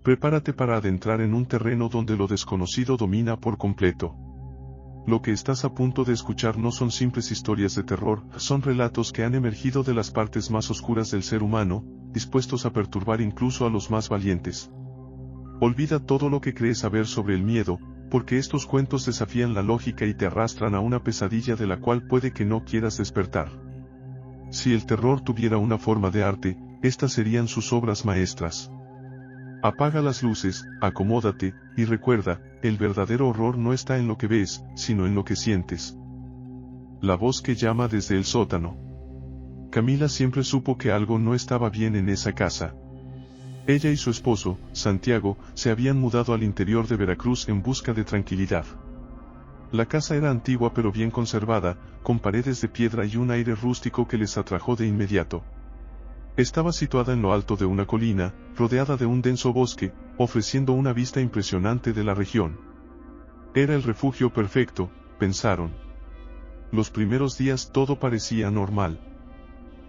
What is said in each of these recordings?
Prepárate para adentrar en un terreno donde lo desconocido domina por completo. Lo que estás a punto de escuchar no son simples historias de terror, son relatos que han emergido de las partes más oscuras del ser humano, dispuestos a perturbar incluso a los más valientes. Olvida todo lo que crees saber sobre el miedo, porque estos cuentos desafían la lógica y te arrastran a una pesadilla de la cual puede que no quieras despertar. Si el terror tuviera una forma de arte, estas serían sus obras maestras. Apaga las luces, acomódate, y recuerda, el verdadero horror no está en lo que ves, sino en lo que sientes. La voz que llama desde el sótano. Camila siempre supo que algo no estaba bien en esa casa. Ella y su esposo, Santiago, se habían mudado al interior de Veracruz en busca de tranquilidad. La casa era antigua pero bien conservada, con paredes de piedra y un aire rústico que les atrajo de inmediato. Estaba situada en lo alto de una colina, rodeada de un denso bosque, ofreciendo una vista impresionante de la región. Era el refugio perfecto, pensaron. Los primeros días todo parecía normal.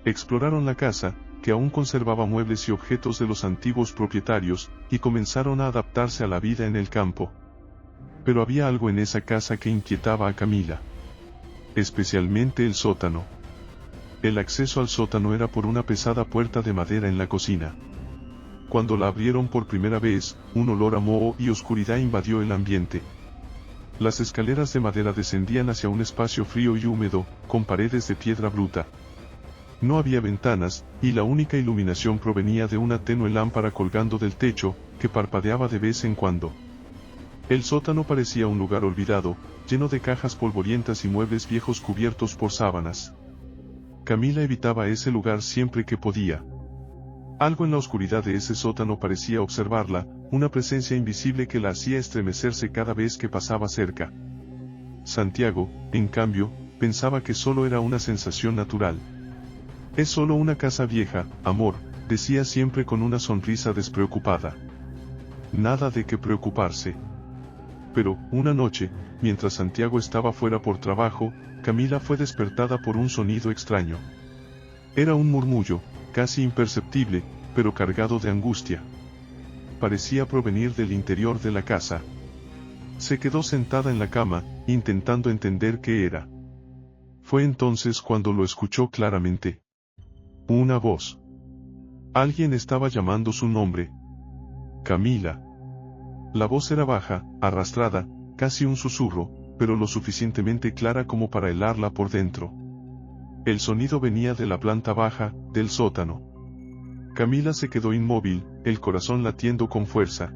Exploraron la casa, que aún conservaba muebles y objetos de los antiguos propietarios, y comenzaron a adaptarse a la vida en el campo. Pero había algo en esa casa que inquietaba a Camila. Especialmente el sótano. El acceso al sótano era por una pesada puerta de madera en la cocina. Cuando la abrieron por primera vez, un olor a moho y oscuridad invadió el ambiente. Las escaleras de madera descendían hacia un espacio frío y húmedo, con paredes de piedra bruta. No había ventanas, y la única iluminación provenía de una tenue lámpara colgando del techo, que parpadeaba de vez en cuando. El sótano parecía un lugar olvidado, lleno de cajas polvorientas y muebles viejos cubiertos por sábanas. Camila evitaba ese lugar siempre que podía. Algo en la oscuridad de ese sótano parecía observarla, una presencia invisible que la hacía estremecerse cada vez que pasaba cerca. Santiago, en cambio, pensaba que solo era una sensación natural. Es solo una casa vieja, amor, decía siempre con una sonrisa despreocupada. Nada de qué preocuparse. Pero, una noche, mientras Santiago estaba fuera por trabajo, Camila fue despertada por un sonido extraño. Era un murmullo, casi imperceptible, pero cargado de angustia. Parecía provenir del interior de la casa. Se quedó sentada en la cama, intentando entender qué era. Fue entonces cuando lo escuchó claramente. Una voz. Alguien estaba llamando su nombre. Camila. La voz era baja, arrastrada, casi un susurro, pero lo suficientemente clara como para helarla por dentro. El sonido venía de la planta baja, del sótano. Camila se quedó inmóvil, el corazón latiendo con fuerza.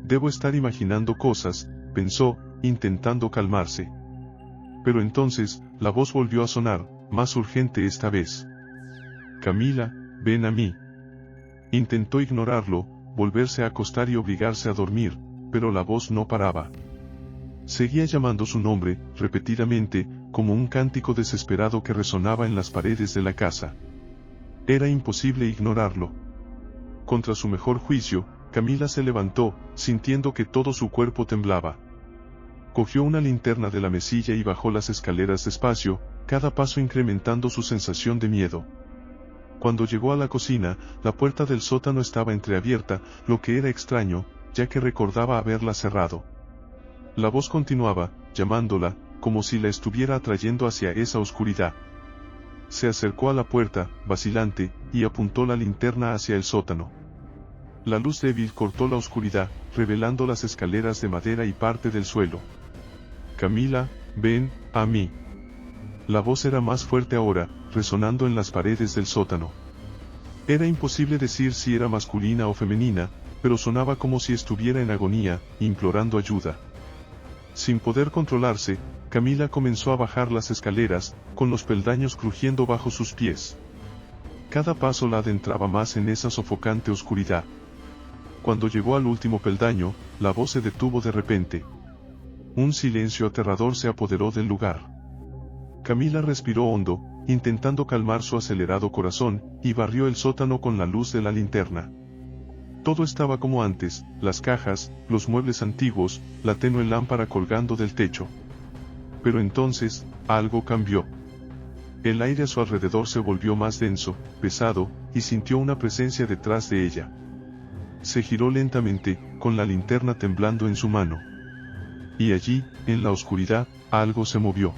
Debo estar imaginando cosas, pensó, intentando calmarse. Pero entonces, la voz volvió a sonar, más urgente esta vez. Camila, ven a mí. Intentó ignorarlo, volverse a acostar y obligarse a dormir, pero la voz no paraba. Seguía llamando su nombre, repetidamente, como un cántico desesperado que resonaba en las paredes de la casa. Era imposible ignorarlo. Contra su mejor juicio, Camila se levantó, sintiendo que todo su cuerpo temblaba. Cogió una linterna de la mesilla y bajó las escaleras despacio, cada paso incrementando su sensación de miedo. Cuando llegó a la cocina, la puerta del sótano estaba entreabierta, lo que era extraño, ya que recordaba haberla cerrado. La voz continuaba, llamándola, como si la estuviera atrayendo hacia esa oscuridad. Se acercó a la puerta, vacilante, y apuntó la linterna hacia el sótano. La luz débil cortó la oscuridad, revelando las escaleras de madera y parte del suelo. Camila, ven a mí. La voz era más fuerte ahora, resonando en las paredes del sótano. Era imposible decir si era masculina o femenina, pero sonaba como si estuviera en agonía, implorando ayuda. Sin poder controlarse, Camila comenzó a bajar las escaleras, con los peldaños crujiendo bajo sus pies. Cada paso la adentraba más en esa sofocante oscuridad. Cuando llegó al último peldaño, la voz se detuvo de repente. Un silencio aterrador se apoderó del lugar. Camila respiró hondo, intentando calmar su acelerado corazón, y barrió el sótano con la luz de la linterna. Todo estaba como antes, las cajas, los muebles antiguos, la tenue lámpara colgando del techo. Pero entonces, algo cambió. El aire a su alrededor se volvió más denso, pesado, y sintió una presencia detrás de ella. se giró lentamente, con la linterna temblando en su mano. Y allí, en la oscuridad, algo se movió.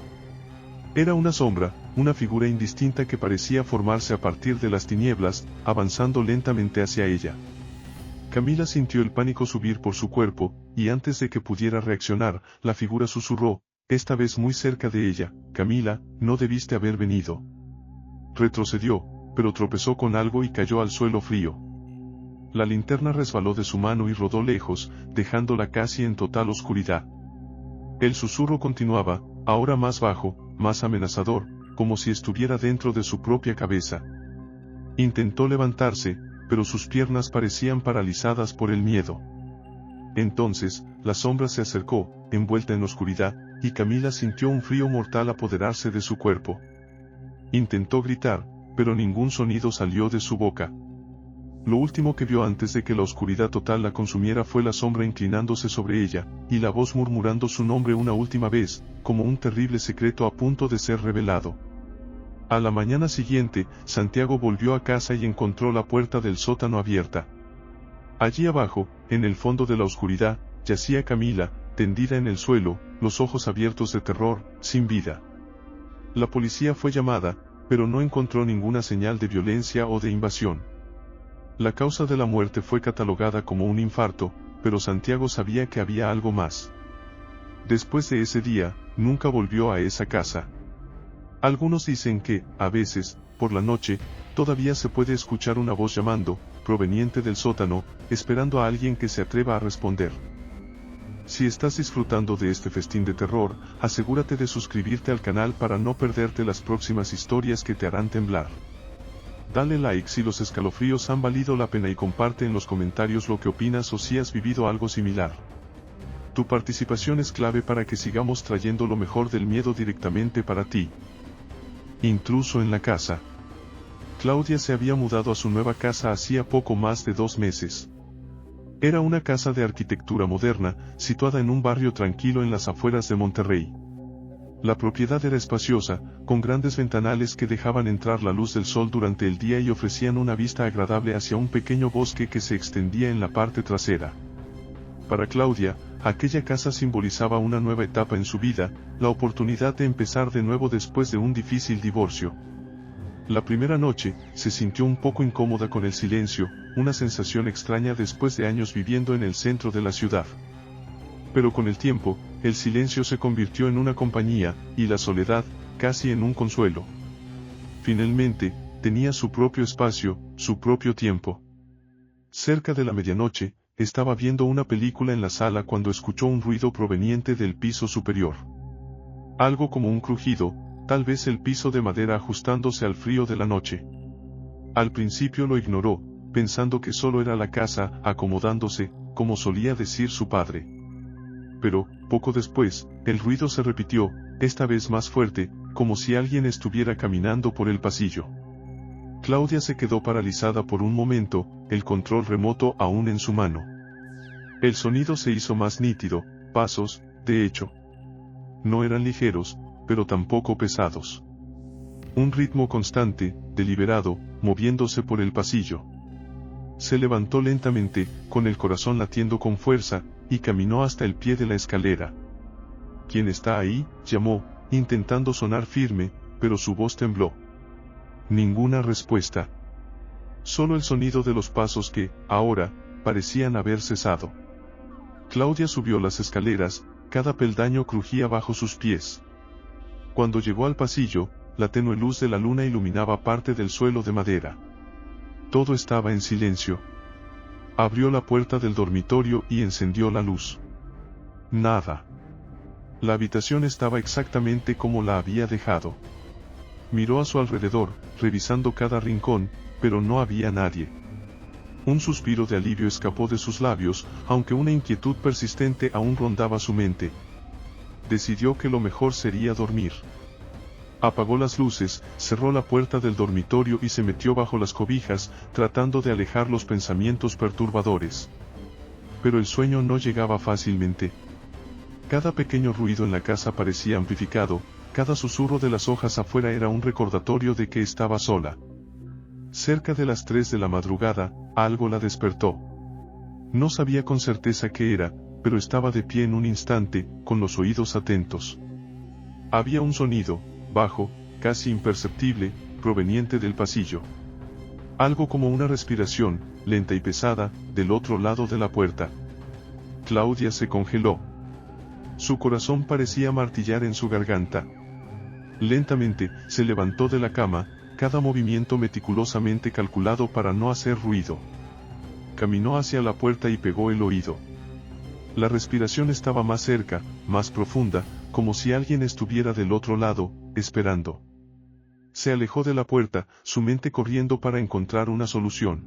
Era una sombra, una figura indistinta que parecía formarse a partir de las tinieblas, avanzando lentamente hacia ella. Camila sintió el pánico subir por su cuerpo, y antes de que pudiera reaccionar, la figura susurró, esta vez muy cerca de ella, Camila, no debiste haber venido. Retrocedió, pero tropezó con algo y cayó al suelo frío. La linterna resbaló de su mano y rodó lejos, dejándola casi en total oscuridad. El susurro continuaba, ahora más bajo, más amenazador, como si estuviera dentro de su propia cabeza. Intentó levantarse, pero sus piernas parecían paralizadas por el miedo. Entonces, la sombra se acercó, envuelta en oscuridad, y Camila sintió un frío mortal apoderarse de su cuerpo. Intentó gritar, pero ningún sonido salió de su boca. Lo último que vio antes de que la oscuridad total la consumiera fue la sombra inclinándose sobre ella, y la voz murmurando su nombre una última vez, como un terrible secreto a punto de ser revelado. A la mañana siguiente, Santiago volvió a casa y encontró la puerta del sótano abierta. Allí abajo, en el fondo de la oscuridad, yacía Camila, tendida en el suelo, los ojos abiertos de terror, sin vida. La policía fue llamada, pero no encontró ninguna señal de violencia o de invasión. La causa de la muerte fue catalogada como un infarto, pero Santiago sabía que había algo más. Después de ese día, nunca volvió a esa casa. Algunos dicen que, a veces, por la noche, todavía se puede escuchar una voz llamando, proveniente del sótano, esperando a alguien que se atreva a responder. Si estás disfrutando de este festín de terror, asegúrate de suscribirte al canal para no perderte las próximas historias que te harán temblar. Dale like si los escalofríos han valido la pena y comparte en los comentarios lo que opinas o si has vivido algo similar. Tu participación es clave para que sigamos trayendo lo mejor del miedo directamente para ti. Intruso en la casa. Claudia se había mudado a su nueva casa hacía poco más de 2 meses. Era una casa de arquitectura moderna, situada en un barrio tranquilo en las afueras de Monterrey. La propiedad era espaciosa, con grandes ventanales que dejaban entrar la luz del sol durante el día y ofrecían una vista agradable hacia un pequeño bosque que se extendía en la parte trasera. Para Claudia, aquella casa simbolizaba una nueva etapa en su vida, la oportunidad de empezar de nuevo después de un difícil divorcio. La primera noche, se sintió un poco incómoda con el silencio, una sensación extraña después de años viviendo en el centro de la ciudad. Pero con el tiempo, el silencio se convirtió en una compañía, y la soledad, casi en un consuelo. Finalmente, tenía su propio espacio, su propio tiempo. Cerca de la medianoche, estaba viendo una película en la sala cuando escuchó un ruido proveniente del piso superior. Algo como un crujido, tal vez el piso de madera ajustándose al frío de la noche. Al principio lo ignoró, pensando que solo era la casa acomodándose, como solía decir su padre. Pero, poco después, el ruido se repitió, esta vez más fuerte, como si alguien estuviera caminando por el pasillo. Claudia se quedó paralizada por un momento, el control remoto aún en su mano. El sonido se hizo más nítido, pasos, de hecho. No eran ligeros, pero tampoco pesados. Un ritmo constante, deliberado, moviéndose por el pasillo. Se levantó lentamente, con el corazón latiendo con fuerza, y caminó hasta el pie de la escalera. ¿Quién está ahí?, llamó, intentando sonar firme, pero su voz tembló. Ninguna respuesta. Solo el sonido de los pasos que, ahora, parecían haber cesado. Claudia subió las escaleras, cada peldaño crujía bajo sus pies. Cuando llegó al pasillo, la tenue luz de la luna iluminaba parte del suelo de madera. Todo estaba en silencio. Abrió la puerta del dormitorio y encendió la luz. Nada. La habitación estaba exactamente como la había dejado. Miró a su alrededor, revisando cada rincón, pero no había nadie. Un suspiro de alivio escapó de sus labios, aunque una inquietud persistente aún rondaba su mente. Decidió que lo mejor sería dormir. Apagó las luces, cerró la puerta del dormitorio y se metió bajo las cobijas, tratando de alejar los pensamientos perturbadores. Pero el sueño no llegaba fácilmente. Cada pequeño ruido en la casa parecía amplificado, cada susurro de las hojas afuera era un recordatorio de que estaba sola. Cerca de las 3 de la madrugada, algo la despertó. No sabía con certeza qué era, pero estaba de pie en un instante, con los oídos atentos. Había un sonido, bajo, casi imperceptible, proveniente del pasillo. Algo como una respiración, lenta y pesada, del otro lado de la puerta. Claudia se congeló. Su corazón parecía martillar en su garganta. Lentamente, se levantó de la cama, cada movimiento meticulosamente calculado para no hacer ruido. Caminó hacia la puerta y pegó el oído. La respiración estaba más cerca, más profunda, como si alguien estuviera del otro lado, esperando. Se alejó de la puerta, su mente corriendo para encontrar una solución.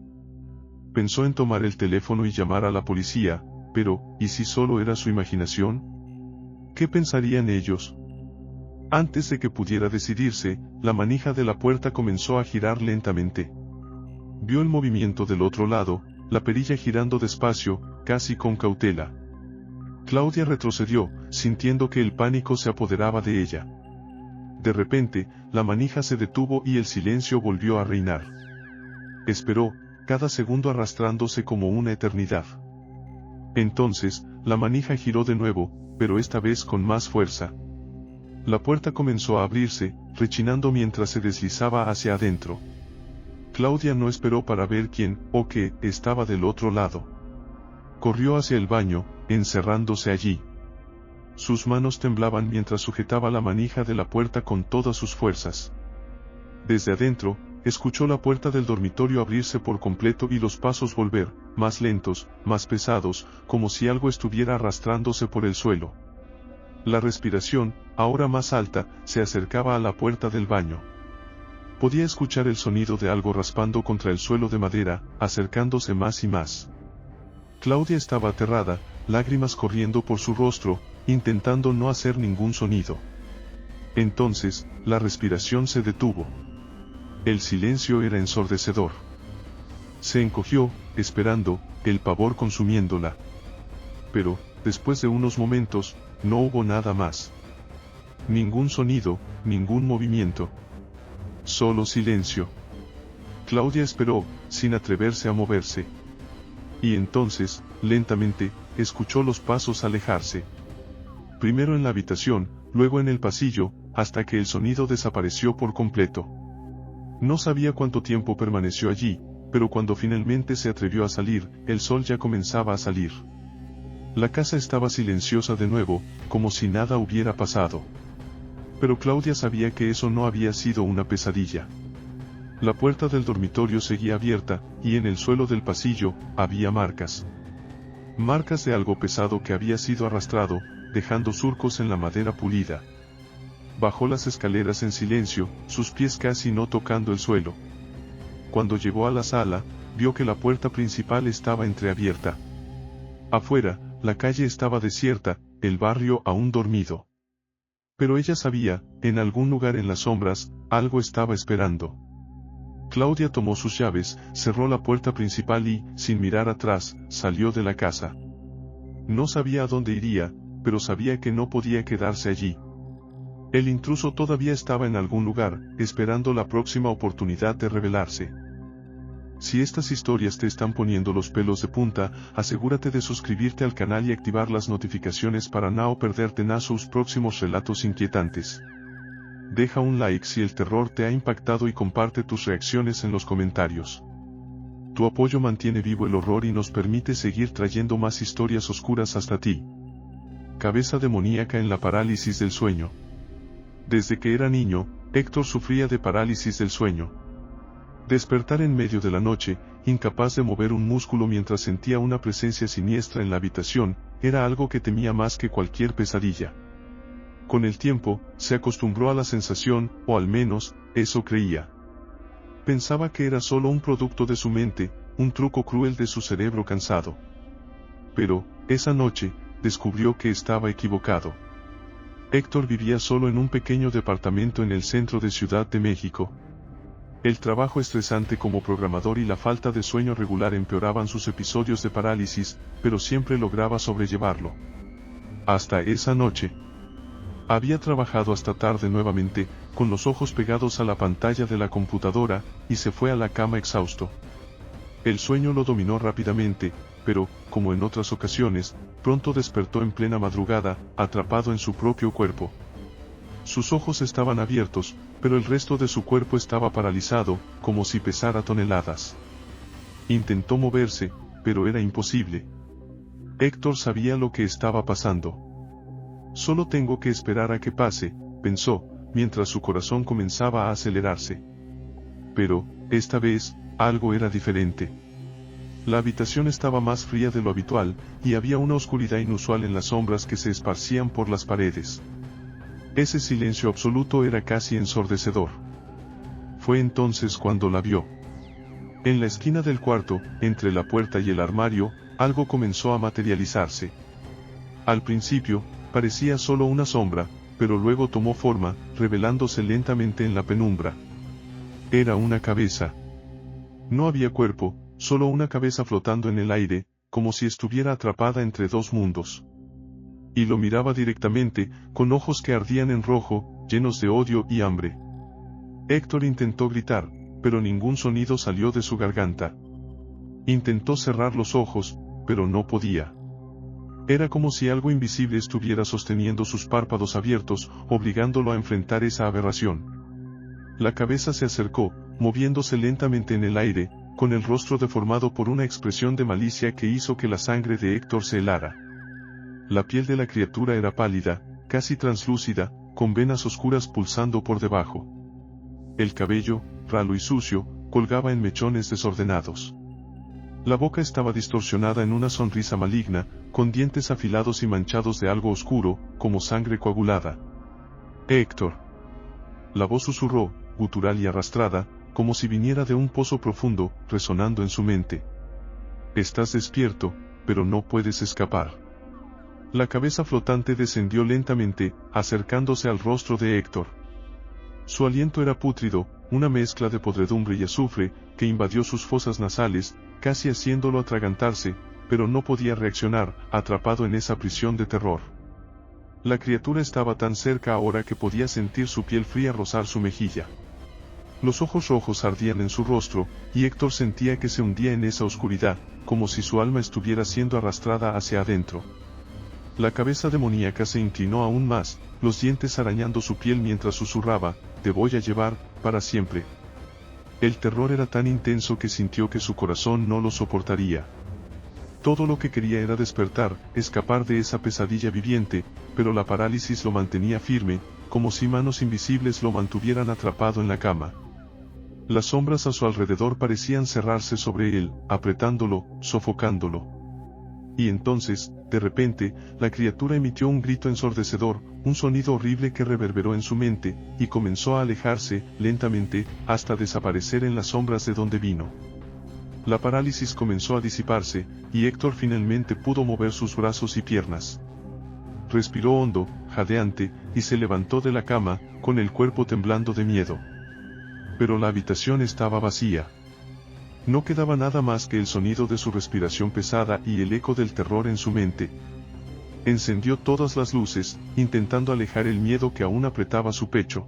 Pensó en tomar el teléfono y llamar a la policía, pero, ¿y si solo era su imaginación? ¿Qué pensarían ellos? Antes de que pudiera decidirse, la manija de la puerta comenzó a girar lentamente. Vio el movimiento del otro lado, la perilla girando despacio, casi con cautela. Claudia retrocedió, sintiendo que el pánico se apoderaba de ella. De repente, la manija se detuvo y el silencio volvió a reinar. Esperó, cada segundo arrastrándose como una eternidad. Entonces, la manija giró de nuevo, pero esta vez con más fuerza. La puerta comenzó a abrirse, rechinando mientras se deslizaba hacia adentro. Claudia no esperó para ver quién o qué estaba del otro lado. Corrió hacia el baño, encerrándose allí. Sus manos temblaban mientras sujetaba la manija de la puerta con todas sus fuerzas. Desde adentro, escuchó la puerta del dormitorio abrirse por completo y los pasos volver, más lentos, más pesados, como si algo estuviera arrastrándose por el suelo. La respiración, ahora más alta, se acercaba a la puerta del baño. Podía escuchar el sonido de algo raspando contra el suelo de madera, acercándose más y más. Claudia estaba aterrada, lágrimas corriendo por su rostro, intentando no hacer ningún sonido. Entonces, la respiración se detuvo. El silencio era ensordecedor. Se encogió, esperando, el pavor consumiéndola. Pero, después de unos momentos, no hubo nada más. Ningún sonido, ningún movimiento. Solo silencio. Claudia esperó, sin atreverse a moverse. Y entonces, lentamente, escuchó los pasos alejarse. Primero en la habitación, luego en el pasillo, hasta que el sonido desapareció por completo. No sabía cuánto tiempo permaneció allí, pero cuando finalmente se atrevió a salir, el sol ya comenzaba a salir. La casa estaba silenciosa de nuevo, como si nada hubiera pasado. Pero Claudia sabía que eso no había sido una pesadilla. La puerta del dormitorio seguía abierta, y en el suelo del pasillo, había marcas. Marcas de algo pesado que había sido arrastrado, dejando surcos en la madera pulida. Bajó las escaleras en silencio, sus pies casi no tocando el suelo. Cuando llegó a la sala, vio que la puerta principal estaba entreabierta. Afuera, la calle estaba desierta, el barrio aún dormido. Pero ella sabía, en algún lugar en las sombras, algo estaba esperando. Claudia tomó sus llaves, cerró la puerta principal y, sin mirar atrás, salió de la casa. No sabía a dónde iría, pero sabía que no podía quedarse allí. El intruso todavía estaba en algún lugar, esperando la próxima oportunidad de revelarse. Si estas historias te están poniendo los pelos de punta, asegúrate de suscribirte al canal y activar las notificaciones para no perderte sus próximos relatos inquietantes. Deja un like si el terror te ha impactado y comparte tus reacciones en los comentarios. Tu apoyo mantiene vivo el horror y nos permite seguir trayendo más historias oscuras hasta ti. Cabeza demoníaca en la parálisis del sueño. Desde que era niño, Héctor sufría de parálisis del sueño. Despertar en medio de la noche, incapaz de mover un músculo mientras sentía una presencia siniestra en la habitación, era algo que temía más que cualquier pesadilla. Con el tiempo, se acostumbró a la sensación, o al menos, eso creía. Pensaba que era solo un producto de su mente, un truco cruel de su cerebro cansado. Pero, esa noche, descubrió que estaba equivocado. Héctor vivía solo en un pequeño departamento en el centro de Ciudad de México. El trabajo estresante como programador y la falta de sueño regular empeoraban sus episodios de parálisis, pero siempre lograba sobrellevarlo. Hasta esa noche. Había trabajado hasta tarde nuevamente, con los ojos pegados a la pantalla de la computadora, y se fue a la cama exhausto. El sueño lo dominó rápidamente, pero, como en otras ocasiones, pronto despertó en plena madrugada, atrapado en su propio cuerpo. Sus ojos estaban abiertos, pero el resto de su cuerpo estaba paralizado, como si pesara toneladas. Intentó moverse, pero era imposible. Héctor sabía lo que estaba pasando. Solo tengo que esperar a que pase, pensó, mientras su corazón comenzaba a acelerarse. Pero, esta vez, algo era diferente. La habitación estaba más fría de lo habitual, y había una oscuridad inusual en las sombras que se esparcían por las paredes. Ese silencio absoluto era casi ensordecedor. Fue entonces cuando la vio. En la esquina del cuarto, entre la puerta y el armario, algo comenzó a materializarse. Al principio, parecía solo una sombra, pero luego tomó forma, revelándose lentamente en la penumbra. Era una cabeza. No había cuerpo, solo una cabeza flotando en el aire, como si estuviera atrapada entre dos mundos. Y lo miraba directamente, con ojos que ardían en rojo, llenos de odio y hambre. Héctor intentó gritar, pero ningún sonido salió de su garganta. Intentó cerrar los ojos, pero no podía. Era como si algo invisible estuviera sosteniendo sus párpados abiertos, obligándolo a enfrentar esa aberración. La cabeza se acercó, moviéndose lentamente en el aire, con el rostro deformado por una expresión de malicia que hizo que la sangre de Héctor se helara. La piel de la criatura era pálida, casi translúcida, con venas oscuras pulsando por debajo. El cabello, ralo y sucio, colgaba en mechones desordenados. La boca estaba distorsionada en una sonrisa maligna, con dientes afilados y manchados de algo oscuro, como sangre coagulada. «Héctor». La voz susurró, gutural y arrastrada, como si viniera de un pozo profundo, resonando en su mente. «Estás despierto, pero no puedes escapar». La cabeza flotante descendió lentamente, acercándose al rostro de Héctor. Su aliento era pútrido, una mezcla de podredumbre y azufre, que invadió sus fosas nasales, casi haciéndolo atragantarse, pero no podía reaccionar, atrapado en esa prisión de terror. La criatura estaba tan cerca ahora que podía sentir su piel fría rozar su mejilla. Los ojos rojos ardían en su rostro, y Héctor sentía que se hundía en esa oscuridad, como si su alma estuviera siendo arrastrada hacia adentro. La cabeza demoníaca se inclinó aún más, los dientes arañando su piel mientras susurraba, «Te voy a llevar, para siempre». El terror era tan intenso que sintió que su corazón no lo soportaría. Todo lo que quería era despertar, escapar de esa pesadilla viviente, pero la parálisis lo mantenía firme, como si manos invisibles lo mantuvieran atrapado en la cama. Las sombras a su alrededor parecían cerrarse sobre él, apretándolo, sofocándolo. Y entonces, de repente, la criatura emitió un grito ensordecedor, un sonido horrible que reverberó en su mente, y comenzó a alejarse, lentamente, hasta desaparecer en las sombras de donde vino. La parálisis comenzó a disiparse, y Héctor finalmente pudo mover sus brazos y piernas. Respiró hondo, jadeante, y se levantó de la cama, con el cuerpo temblando de miedo. Pero la habitación estaba vacía. No quedaba nada más que el sonido de su respiración pesada y el eco del terror en su mente. Encendió todas las luces, intentando alejar el miedo que aún apretaba su pecho.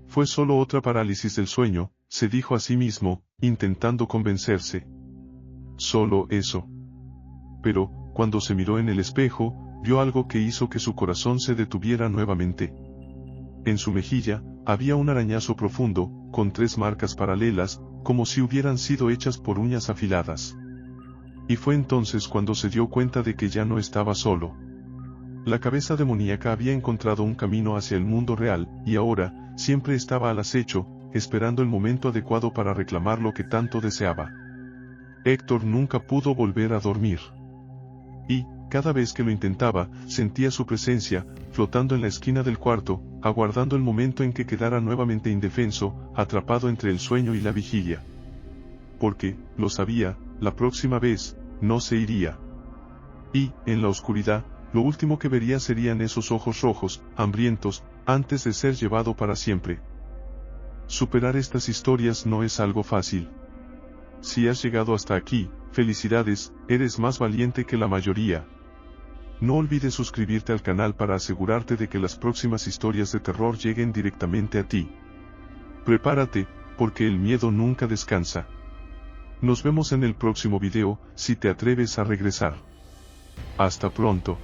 Fue solo otra parálisis del sueño, se dijo a sí mismo, intentando convencerse. Solo eso. Pero, cuando se miró en el espejo, vio algo que hizo que su corazón se detuviera nuevamente. En su mejilla, había un arañazo profundo, con 3 marcas paralelas, como si hubieran sido hechas por uñas afiladas. Y fue entonces cuando se dio cuenta de que ya no estaba solo. La cabeza demoníaca había encontrado un camino hacia el mundo real, y ahora, siempre estaba al acecho, esperando el momento adecuado para reclamar lo que tanto deseaba. Héctor nunca pudo volver a dormir. Y, cada vez que lo intentaba, sentía su presencia, flotando en la esquina del cuarto, aguardando el momento en que quedara nuevamente indefenso, atrapado entre el sueño y la vigilia. Porque, lo sabía, la próxima vez, no se iría. Y, en la oscuridad, lo último que vería serían esos ojos rojos, hambrientos, antes de ser llevado para siempre. Superar estas historias no es algo fácil. Si has llegado hasta aquí, felicidades, eres más valiente que la mayoría. No olvides suscribirte al canal para asegurarte de que las próximas historias de terror lleguen directamente a ti. Prepárate, porque el miedo nunca descansa. Nos vemos en el próximo video, si te atreves a regresar. Hasta pronto.